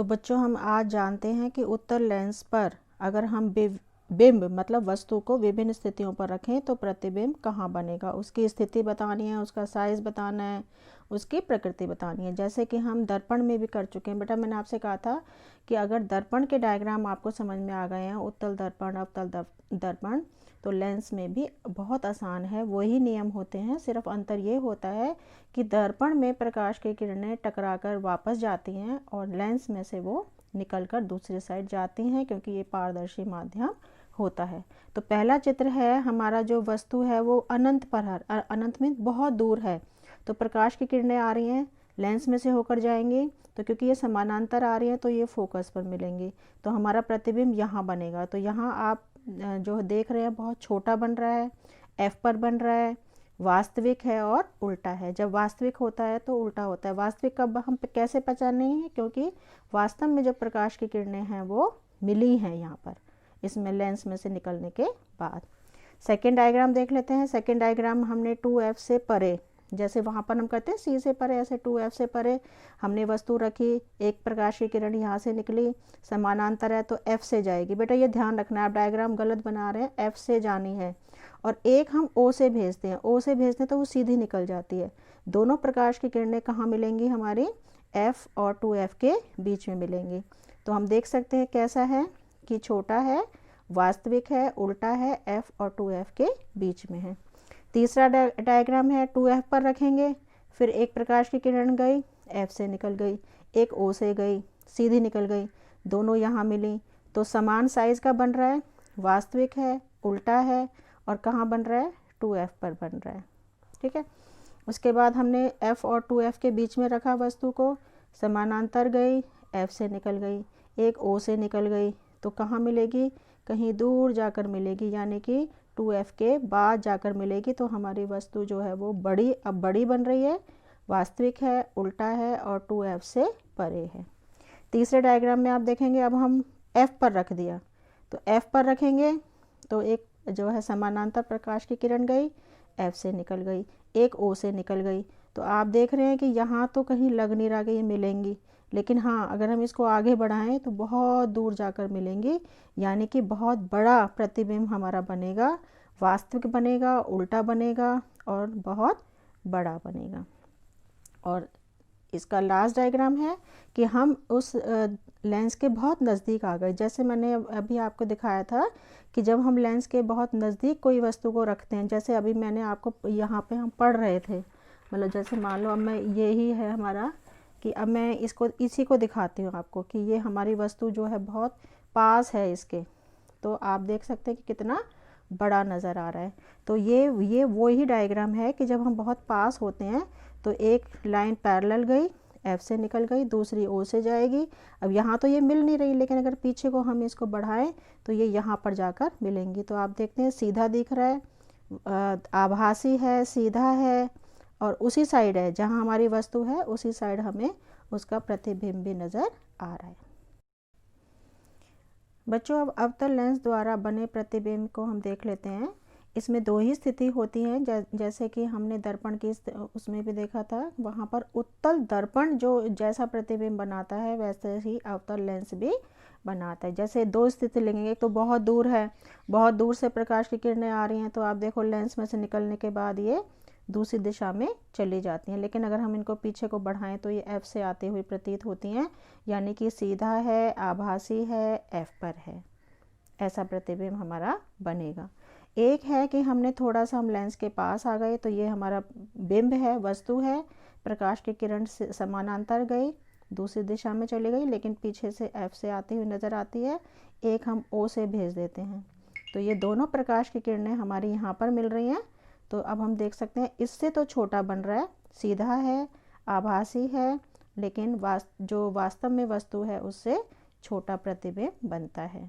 तो बच्चों हम आज जानते हैं कि उत्तल लेंस पर अगर हम बिंब मतलब वस्तु को विभिन्न स्थितियों पर रखें तो प्रतिबिंब कहाँ बनेगा, उसकी स्थिति बतानी है, उसका साइज बताना है, उसकी प्रकृति बतानी है। जैसे कि हम दर्पण में भी कर चुके हैं। बेटा मैंने आपसे कहा था कि अगर दर्पण के डायग्राम आपको समझ में आ गए हैं, उत्तल दर्पण अवतल दर्पण, तो लेंस में भी बहुत आसान है, वही नियम होते हैं। सिर्फ अंतर ये होता है कि दर्पण में प्रकाश की किरणें टकराकर वापस जाती हैं और लेंस में से वो निकलकर दूसरी साइड जाती हैं, क्योंकि ये पारदर्शी माध्यम होता है। तो पहला चित्र है हमारा, जो वस्तु है वो अनंत पर है, अनंत में बहुत दूर है। तो प्रकाश की किरणें आ रही हैं, लेंस में से होकर जाएंगी, तो क्योंकि ये समानांतर आ रही हैं तो ये फोकस पर मिलेंगी, तो हमारा प्रतिबिंब यहाँ बनेगा। तो यहाँ आप जो देख रहे हैं बहुत छोटा बन रहा है, एफ पर बन रहा है, वास्तविक है और उल्टा है। जब वास्तविक होता है तो उल्टा होता है। वास्तविक कब हम कैसे पहचानेंगे, क्योंकि वास्तव में जो प्रकाश की किरणें हैं वो मिली हैं यहाँ पर, इसमें लेंस में से निकलने के बाद। सेकेंड डायग्राम देख लेते हैं। सेकेंड डायग्राम हमने 2F से परे, जैसे वहाँ पर हम कहते हैं C से परे, ऐसे 2F से परे हमने वस्तु रखी, एक प्रकाश की किरण यहाँ से निकली, समानांतर है तो F से जाएगी। बेटा ये ध्यान रखना है, आप डायग्राम गलत बना रहे हैं, F से जानी है। और एक हम O से भेजते हैं, O से भेजते हैं तो वो सीधी निकल जाती है। दोनों प्रकाश की किरणें कहाँ मिलेंगी, हमारी F और 2F के बीच में मिलेंगी। तो हम देख सकते हैं कैसा है कि छोटा है, वास्तविक है, उल्टा है, F और 2F के बीच में है। तीसरा डायग्राम है, 2F पर रखेंगे, फिर एक प्रकाश की किरण गई, F से निकल गई, एक O से गई, सीधी निकल गई, दोनों यहाँ मिली, तो समान साइज का बन रहा है, वास्तविक है, उल्टा है, और कहाँ बन रहा है, 2F पर बन रहा है। ठीक है। उसके बाद हमने F और 2F के बीच में रखा वस्तु को, समानांतर गई, F से निकल गई, एक O से निकल गई, तो कहाँ मिलेगी, कहीं दूर जाकर मिलेगी, यानी कि 2F के बाद जाकर मिलेगी। तो हमारी वस्तु जो है वो बड़ी, अब बड़ी बन रही है, वास्तविक है, उल्टा है और 2F से परे है। तीसरे डायग्राम में आप देखेंगे, अब हम F पर रख दिया, तो F पर रखेंगे तो एक जो है समानांतर प्रकाश की किरण गई, F से निकल गई, एक O से निकल गई, तो आप देख रहे हैं कि यहाँ तो कहीं लग नहीं रहा कि ये मिलेंगी, लेकिन हाँ अगर हम इसको आगे बढ़ाएं तो बहुत दूर जाकर मिलेंगी, यानी कि बहुत बड़ा प्रतिबिंब हमारा बनेगा, वास्तविक बनेगा, उल्टा बनेगा और बहुत बड़ा बनेगा। और इसका लास्ट डायग्राम है कि हम उस लेंस के बहुत नज़दीक आ गए। जैसे मैंने अभी आपको दिखाया था कि जब हम लेंस के बहुत नज़दीक कोई वस्तु को रखते हैं, जैसे अभी मैंने आपको यहाँ पे हम पढ़ रहे थे, मतलब जैसे मान लो अब मैं यही है हमारा, कि अब मैं इसको इसी को दिखाती हूँ आपको कि ये हमारी वस्तु जो है बहुत पास है इसके, तो आप देख सकते हैं कि कितना बड़ा नज़र आ रहा है। तो ये वो ही डायग्राम है कि जब हम बहुत पास होते हैं तो एक लाइन पैरेलल गई, F से निकल गई, दूसरी O से जाएगी। अब यहाँ तो ये मिल नहीं रही, लेकिन अगर पीछे को हम इसको बढ़ाएं तो ये यहाँ पर जाकर मिलेंगी। तो आप देखते हैं सीधा दिख रहा है, आभासी है, सीधा है, और उसी साइड है जहाँ हमारी वस्तु है, उसी साइड हमें उसका प्रतिबिंब भी नज़र आ रहा है। बच्चों अब अवतल लेंस द्वारा बने प्रतिबिंब को हम देख लेते हैं। इसमें दो ही स्थिति होती हैं, जैसे कि हमने दर्पण की उसमें भी देखा था, वहाँ पर उत्तल दर्पण जो जैसा प्रतिबिंब बनाता है वैसे ही अवतल लेंस भी बनाता है। जैसे दो स्थिति लेंगे, एक तो बहुत दूर है, बहुत दूर से प्रकाश की किरणें आ रही हैं, तो आप देखो लेंस में से निकलने के बाद ये दूसरी दिशा में चली जाती हैं, लेकिन अगर हम इनको पीछे को बढ़ाएं तो ये F से आते हुए प्रतीत होती हैं, यानी कि सीधा है, आभासी है, F पर है, ऐसा प्रतिबिंब हमारा बनेगा। एक है कि हमने थोड़ा सा हम लेंस के पास आ गए, तो ये हमारा बिंब है, वस्तु है, प्रकाश की किरण से समानांतर गई, दूसरी दिशा में चली गई, लेकिन पीछे से F से आती हुई नज़र आती है, एक हम O से भेज देते हैं, तो ये दोनों प्रकाश की किरणें हमारी यहाँ पर मिल रही हैं। तो अब हम देख सकते हैं इससे तो छोटा बन रहा है, सीधा है, आभासी है, लेकिन जो वास्तव में वस्तु है उससे छोटा प्रतिबिंब बनता है।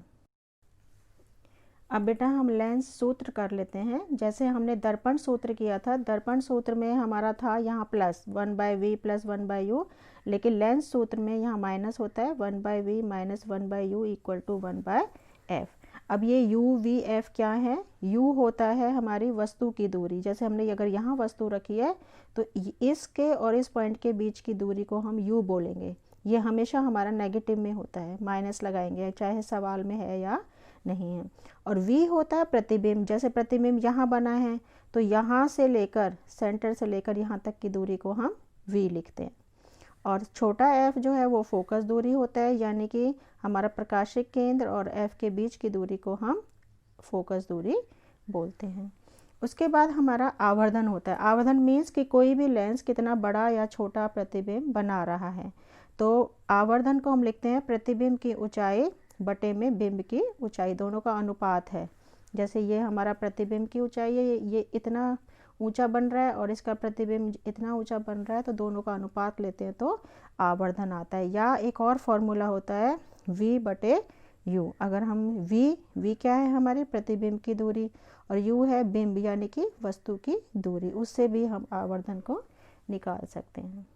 अब बेटा हम लेंस सूत्र कर लेते हैं। जैसे हमने दर्पण सूत्र किया था, दर्पण सूत्र में हमारा था यहाँ प्लस 1/v प्लस 1/u, लेकिन लेंस सूत्र में यहाँ माइनस होता है, 1/v minus 1/u equal to 1/f। अब ये u v f क्या है, u होता है हमारी वस्तु की दूरी। जैसे हमने अगर यहाँ वस्तु रखी है तो इसके और इस पॉइंट के बीच की दूरी को हम u बोलेंगे, ये हमेशा हमारा नेगेटिव में होता है, माइनस लगाएंगे चाहे सवाल में है या नहीं है। और v होता है प्रतिबिंब, जैसे प्रतिबिंब यहाँ बना है तो यहाँ से लेकर सेंटर से लेकर यहाँ तक की दूरी को हम v लिखते हैं। और छोटा f जो है वो फोकस दूरी होता है, यानी कि हमारा प्रकाशिक केंद्र और f के बीच की दूरी को हम फोकस दूरी बोलते हैं। उसके बाद हमारा आवर्धन होता है। आवर्धन मीन्स कि कोई भी लेंस कितना बड़ा या छोटा प्रतिबिंब बना रहा है। तो आवर्धन को हम लिखते हैं प्रतिबिंब की ऊंचाई बटे में बिंब की ऊंचाई, दोनों का अनुपात है। जैसे ये हमारा प्रतिबिंब की ऊंचाई है, ये इतना ऊंचा बन रहा है और इसका प्रतिबिंब इतना ऊंचा बन रहा है, तो दोनों का अनुपात लेते हैं तो आवर्धन आता है। या एक और फॉर्मूला होता है v बटे u। अगर हम v क्या है हमारे प्रतिबिंब की दूरी और u है बिंब यानी कि वस्तु की दूरी, उससे भी हम आवर्धन को निकाल सकते हैं।